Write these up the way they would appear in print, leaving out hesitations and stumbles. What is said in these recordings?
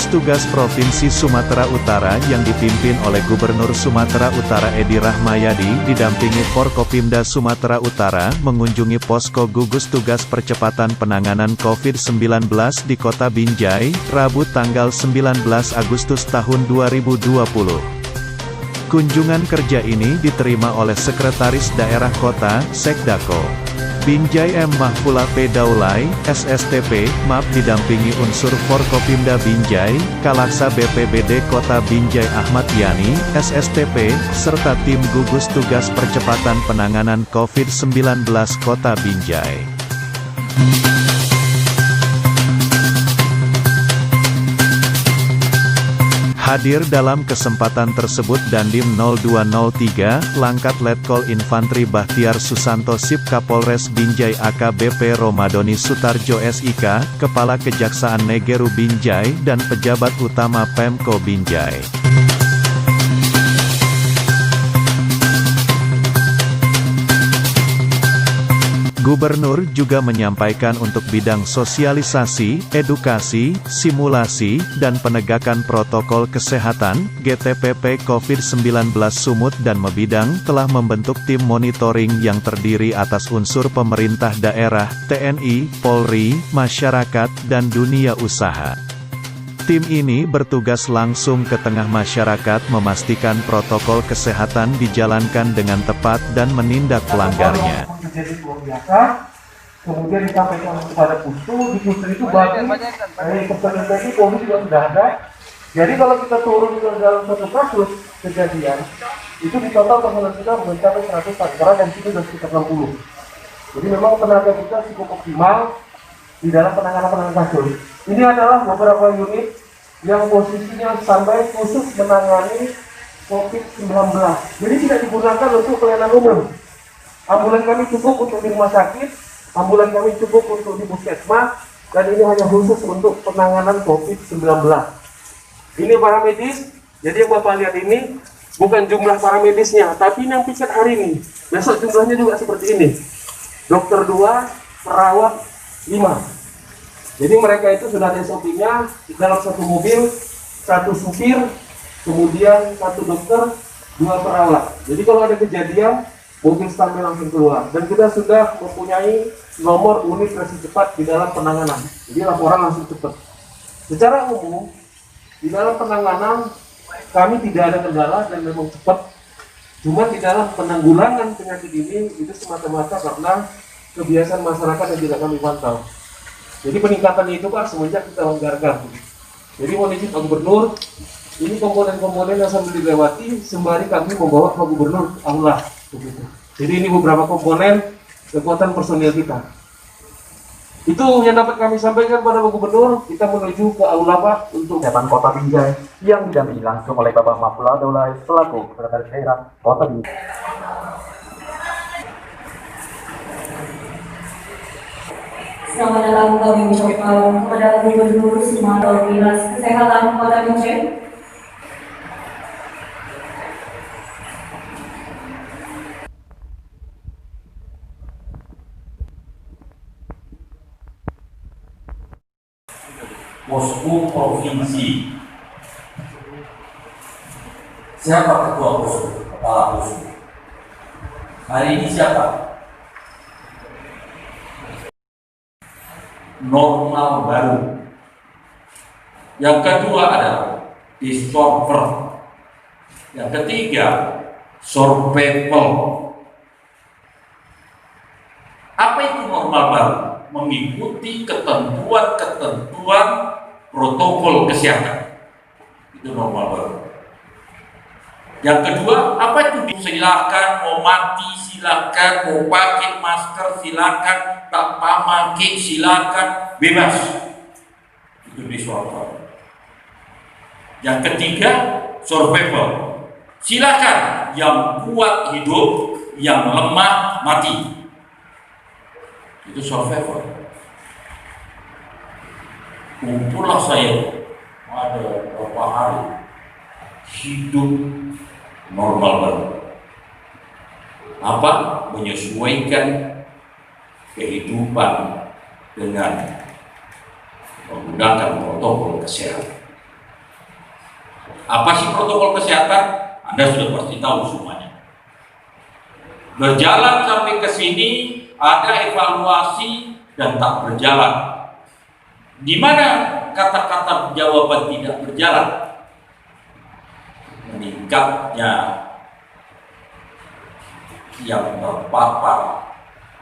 Tugas Provinsi Sumatera Utara yang dipimpin oleh Gubernur Sumatera Utara Edi Rahmayadi didampingi Forkopimda Sumatera Utara mengunjungi posko gugus tugas percepatan penanganan COVID-19 di Kota Binjai, Rabu tanggal 19 Agustus tahun 2020. Kunjungan kerja ini diterima oleh Sekretaris Daerah Kota, Sekdako Binjai M. Mahfula P. Daulay, SSTP, MAP didampingi unsur Forkopimda Binjai, Kalaksa BPBD Kota Binjai Ahmad Yani, SSTP, serta tim gugus tugas percepatan penanganan COVID-19 Kota Binjai. Hadir dalam kesempatan tersebut Dandim 0203, Langkat Letkol Infantri Bahtiar Susanto Sip Kapolres Binjai AKBP Romadoni Sutarjo SIK, Kepala Kejaksaan Negeru Binjai dan pejabat utama Pemko Binjai. Gubernur juga menyampaikan untuk bidang sosialisasi, edukasi, simulasi, dan penegakan protokol kesehatan, GTPP COVID-19 Sumut dan Mebidang telah membentuk tim monitoring yang terdiri atas unsur pemerintah daerah, TNI, Polri, masyarakat, dan dunia usaha. Tim ini bertugas langsung ke tengah masyarakat memastikan protokol kesehatan dijalankan dengan tepat dan menindak pelanggarnya. Jadi luar biasa, kemudian disampaikan kepada Pustu, di Pustu itu bagus, dari personil TNI, Polri juga sudah ada. Jadi kalau kita turun ke dalam satu kasus kejadian, itu di total personil kita mencapai 100 karena dan itu sudah sekitar 60. Jadi memang tenaga kita cukup optimal di dalam penanganan kasus. Ini adalah beberapa unit yang posisinya standby khusus menangani COVID-19. Jadi tidak digunakan untuk pelayanan umum. Ambulan kami cukup untuk di rumah sakit, ambulan kami cukup untuk di puskesmas, dan ini hanya khusus untuk penanganan COVID-19. Ini para medis, jadi yang Bapak lihat ini bukan jumlah para medisnya, tapi ini yang piket hari ini. Besok jumlahnya juga seperti ini. Dokter 2, perawat 5. Jadi mereka itu sudah ada SOP-nya, dalam satu mobil, satu supir, kemudian satu dokter, 2 perawat. Jadi kalau ada kejadian, mobil standby langsung keluar, dan kita sudah mempunyai nomor unit resi cepat di dalam penanganan, jadi laporan langsung cepat. Secara umum di dalam penanganan kami tidak ada kendala dan memang cepat, cuma di dalam penanggulangan penyakit ini itu semata-mata karena kebiasaan masyarakat yang tidak kami pantau. Jadi peningkatan itu Pak semenjak kita longgarkan. Jadi mohon izin Pak Gubernur, ini komponen-komponen yang sambil dilewati sembari kami membawa Pak Gubernur ke aula. Begitu. Jadi ini beberapa komponen kekuatan personil kita. Itu yang dapat kami sampaikan pada Pak Gubernur. Kita menuju ke aula Pak untuk Depan Kota Binjai yang didampingi langsung oleh Bapak Mahfula Daulay selaku Sekretaris Daerah Kota Binjai. Selamat datang kami ucapkan kepada Gubernur Sumatera Dinas Kesehatan Kota Binjai. Posko provinsi. Siapa ketua posko? Kepala posko. Hari ini siapa? Normal baru. Yang kedua adalah distorper. Yang ketiga survival. Apa itu normal baru? Mengikuti ketentuan-ketentuan protokol kesehatan. Itu normal baru. Yang kedua, apa itu? Silakan mau mati, silakan mau pakai masker, silakan tak pakai, silakan bebas. Itu distorper. Yang ketiga, survival. Silakan yang kuat hidup, yang lemah mati. Itu survival. Kumpullah saya ada beberapa hari hidup normal baru. Apa? Menyesuaikan kehidupan dengan menggunakan protokol kesehatan. Apa sih protokol kesehatan? Anda sudah pasti tahu semuanya. Berjalan sampai ke sini, ada evaluasi dan tak berjalan. Di mana kata-kata jawaban tidak berjalan? Meningkatnya yang terpapar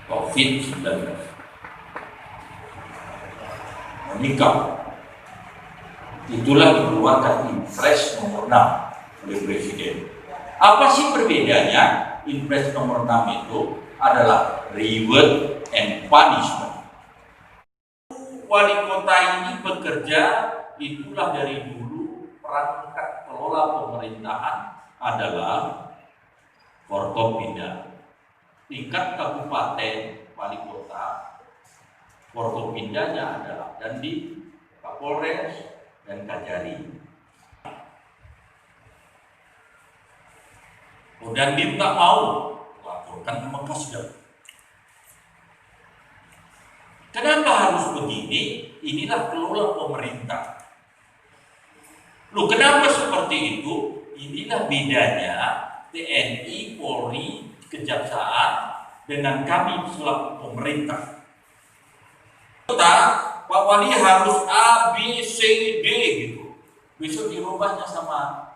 COVID-19. Meningkat. Itulah dikeluarkan Impres nomor 6 oleh Presiden. Apa sih perbedaannya? Impres nomor 6 itu adalah reward and punishment. Wali kota ini bekerja, itulah dari dulu perangkat kelola pemerintahan adalah Forkopimda. Tingkat kabupaten wali kota, Forkopimdanya adalah Dandim, Kapolres, dan Kajari. Dandim tak mau laporkan ke Mekasdam. Kenapa harus begini? Inilah kelola pemerintah. Loh, kenapa seperti itu? Inilah bedanya TNI, Polri, Kejaksaan dengan kami selaku pemerintah. Pak Wali harus A, B, C, D gitu. Besok dirubahnya sama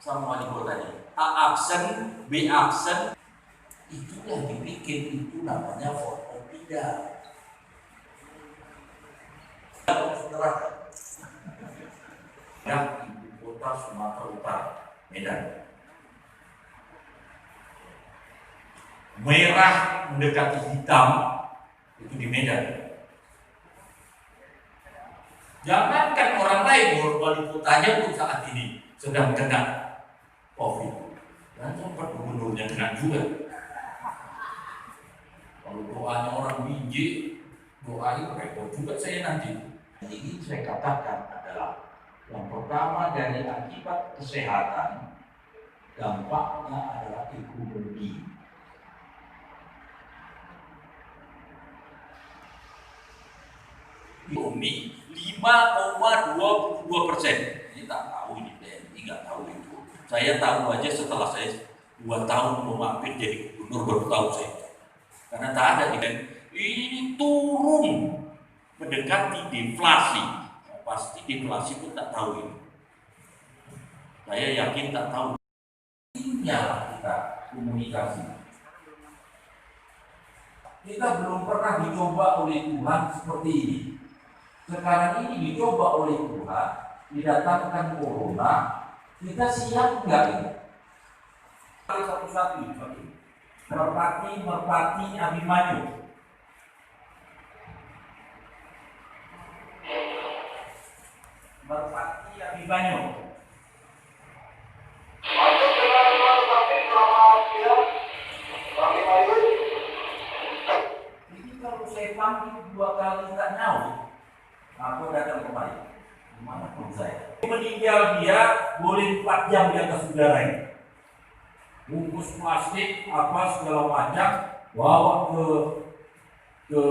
wali kotanya. A aksen, B aksen. Itulah dibikin, itu namanya Forkopimda. Ya, ibu kota Sumatera Utara, Medan. Merah mendekati hitam itu di Medan. Jangankan orang lain, wali kotanya pun saat ini sedang kena COVID. Dan sempat gubernurnya kena juga. Kalau doanya orang biji, doain repot juga saya nanti. Ini saya katakan adalah yang pertama dari akibat kesehatan, dampaknya adalah ekonomi. Ekonomi 5,22%. Ini tak tahu ini TNI, nggak tahu itu. Saya tahu aja setelah saya 2 tahun memampir jadi gubernur baru tahu saya. Karena tak ada ini turun mendekati deflasi. Pasti deflasi pun tak tahu ini. Saya yakin tak tahu. Intinya kita komunikasi. Kita belum pernah dicoba oleh Tuhan seperti ini. Sekarang ini dicoba oleh Tuhan, didatangkan corona, kita siap nggak ini? Satu-satu ini. Merpati, Abimanyu. Merpati, Abimanyu. Ini kalau saya panggil 2 kali tak nyawa. Aku datang kemari. Mana pun saya. Meninggal dia boleh 4 jam di atas udara ini. Bungkus plastik apa segala macam bawa ke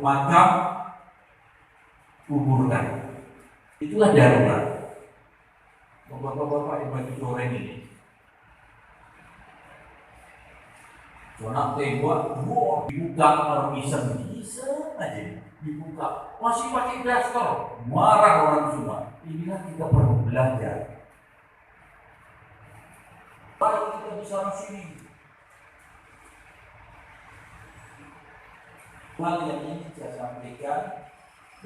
makam, kuburkan. Itulah darurat. Bapak-bapak yang baju goreng ini. Sonak tembak, dibuka marmisan bisa aja. Dibuka, masih pakai daster, marah orang semua. Inilah kita perlu belajar. Baru kita bisa sini. Hal yang ini saya sampaikan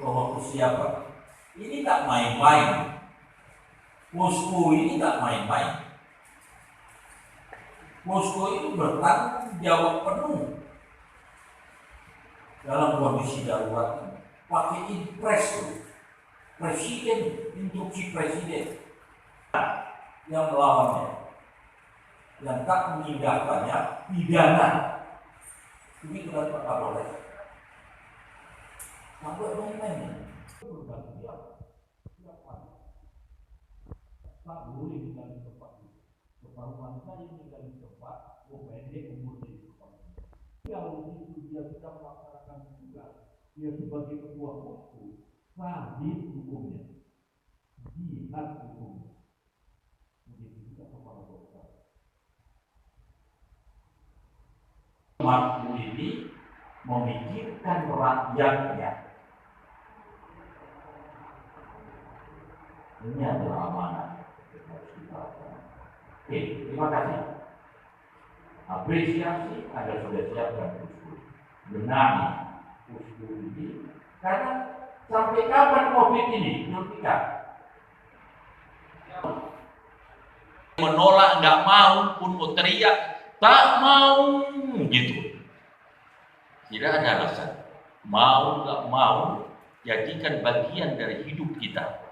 bahwa persiapan ini tak main-main. Posko ini tak main-main. Posko itu bertanggung jawab penuh dalam kondisi darurat ini. Pakai impres presiden, instruksi presiden yang melawannya. Yang tak mengindahkannya pidana. Ini bukan Pak Kapolres. Sampai main-main. Tak boleh tinggal di tempat itu. Keparuan saya tinggal di tempat, pendek umurnya di tempat ini. Kalau itu dia sudah melaksanakan tugas, dia sebagai ketua posko, sahih hukumnya. Jihad hukum. Mampu ini memikirkan rakyatnya. Ini adalah amanah yang harus kita lakukan. Oke, terima kasih. Apresiasi Anda sudah siapkan usul. Benahi usul ini, karena sampai kapan COVID ini belum kita. Menolak, nggak mau pun mau teriak, tak mau gitu. Tidak ada alasan. Mau nggak mau, jadikan bagian dari hidup kita.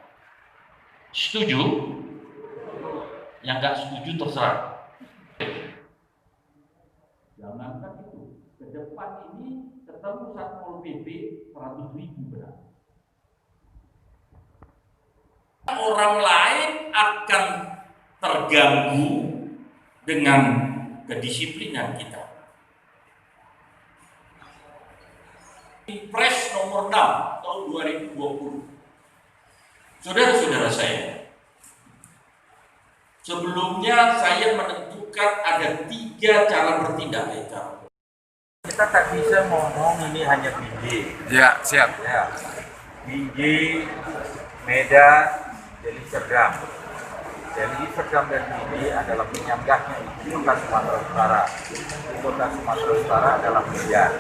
Setuju? Yang nggak setuju terserah. Jangankan itu, ke depan ini ketemu Satpol PP 100.000 berat. Orang lain akan terganggu dengan kedisiplinan kita. Impres nomor 6 tahun 2020. Saudara-saudara saya, sebelumnya saya menentukan ada 3 cara bertindak. Kita tak bisa ngomong ini hanya Binjai. Ya, siap. Ya, Binjai, Medan, Deli Serdang. Deli Serdang dan Binjai adalah penyanggahnya ibu kota Sumatera Utara. Ibu kota Sumatera Utara adalah Medan.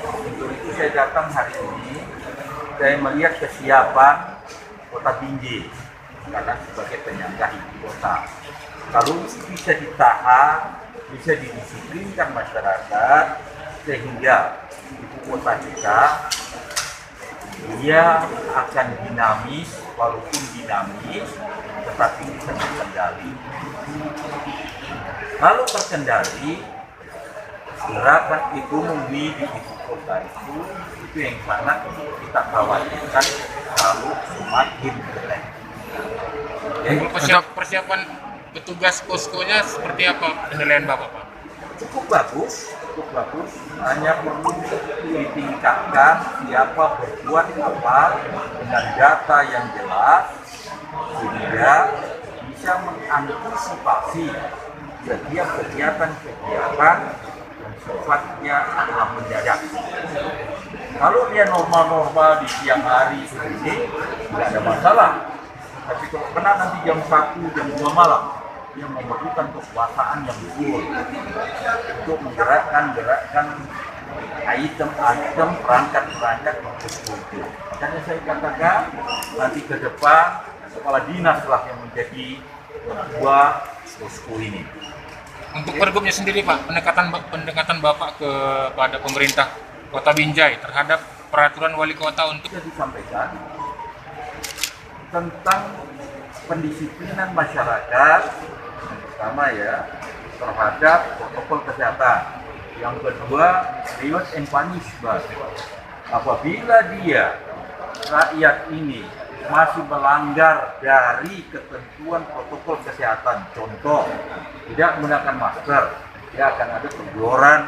Untuk itu saya datang hari ini, saya melihat kesiapan kota Binjai karena sebagai penyanggah ibu kota. Kalau bisa ditahan, bisa didisiplinkan masyarakat sehingga ibu kota kita dia akan dinamis, walaupun dinamis tetapi bisa terkendali. Kalau terkendali, gerakan ekonomi di ibu kota itu yang sangat kita khawatirkan kalau semakin jelek. Untuk persiapan petugas poskonya seperti apa penilaian Bapak, Pak? Cukup bagus. Hanya perlu ditingkatkan siapa berbuat apa dengan data yang jelas sehingga bisa mengantisipasi setiap kegiatan-kegiatan yang sifatnya adalah mendadak. Kalau dia normal-normal di siang hari ini tidak ada masalah. Tapi kalau kena nanti jam 1, jam 2 malam, dia memerlukan kekuasaan yang betul untuk menggerakkan item-item, perangkat-perangkat posko itu. Makanya saya katakan nanti ke depan kepala dinas lah yang menjadi ketua posko ini. Untuk pergubnya sendiri, Pak, pendekatan Bapak kepada pemerintah Kota Binjai terhadap peraturan wali kota untuk Sudah disampaikan tentang pendisiplinan masyarakat yang pertama ya terhadap protokol kesehatan. Yang kedua, reward and punishment. Apabila dia rakyat ini masih melanggar dari ketentuan protokol kesehatan, contoh tidak menggunakan masker, dia akan ada teguran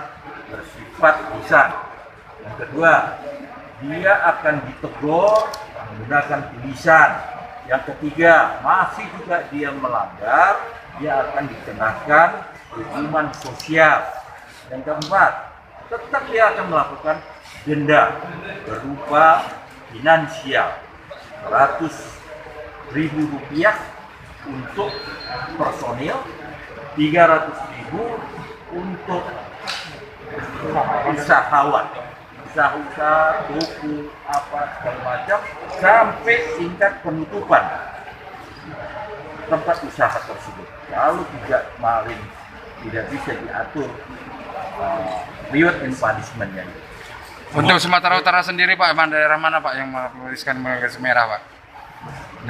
bersifat lisan. Yang kedua, dia akan ditegur menggunakan tulisan. Yang ketiga, masih juga dia melanggar, dia akan dikenakan hukuman sosial. Yang keempat, tetap dia akan melakukan denda berupa finansial Rp100.000 untuk personil, Rp300.000 untuk usahawan, usaha toko apa segala macam, sampai tingkat penutupan tempat usaha tersebut. Kalau tidak kemarin tidak bisa diatur reward and punishment-nya. Untuk Sumatera Utara sendiri, Pak, daerah mana, Pak, yang menuliskan garis merah, Pak?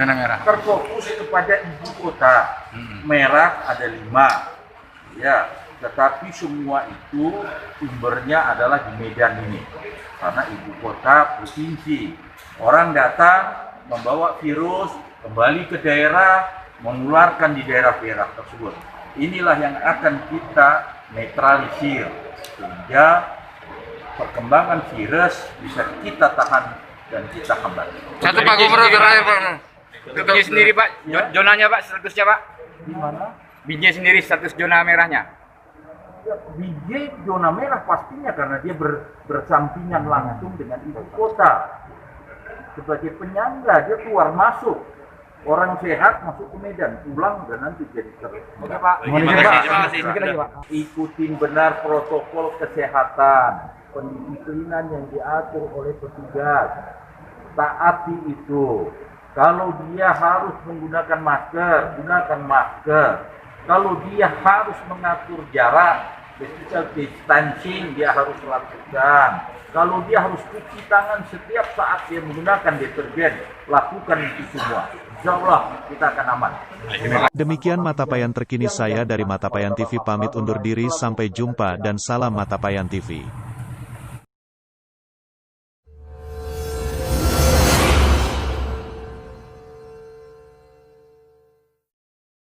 Zona merah. Terfokus kepada ibu kota. Merah ada 5. Ya, tetapi semua itu sumbernya adalah di Medan ini. Karena ibu kota provinsi. Orang datang membawa virus kembali ke daerah, menularkan di daerah-daerah tersebut. Inilah yang akan kita netralisir sehingga perkembangan virus bisa kita tahan dan kita hambat. Satu, Pak Gubernur terakhir, Pak. Untuk Binjai sendiri, Pak, zonanya, Pak, statusnya, Pak? Di mana? Binjai sendiri status zona merahnya. Binjai zona merah pastinya karena dia bersampingan langsung dengan ibu kota. Sebagai penyangga dia keluar masuk. Orang sehat masuk ke Medan, pulang dan nanti jadi terus. Oke Pak. Terima kasih. Sedikit lagi Pak. Ikutin benar protokol kesehatan, pendisiplinan yang diatur oleh petugas. Taati itu. Kalau dia harus menggunakan masker, gunakan masker. Kalau dia harus mengatur jarak, physical distancing dia harus lakukan. Kalau dia harus cuci tangan setiap saat dia menggunakan deterjen, lakukan itu semua. Insya Allah kita akan aman. Demikian Matapayan terkini saya dari Matapayan TV pamit undur diri sampai jumpa dan salam Matapayan TV.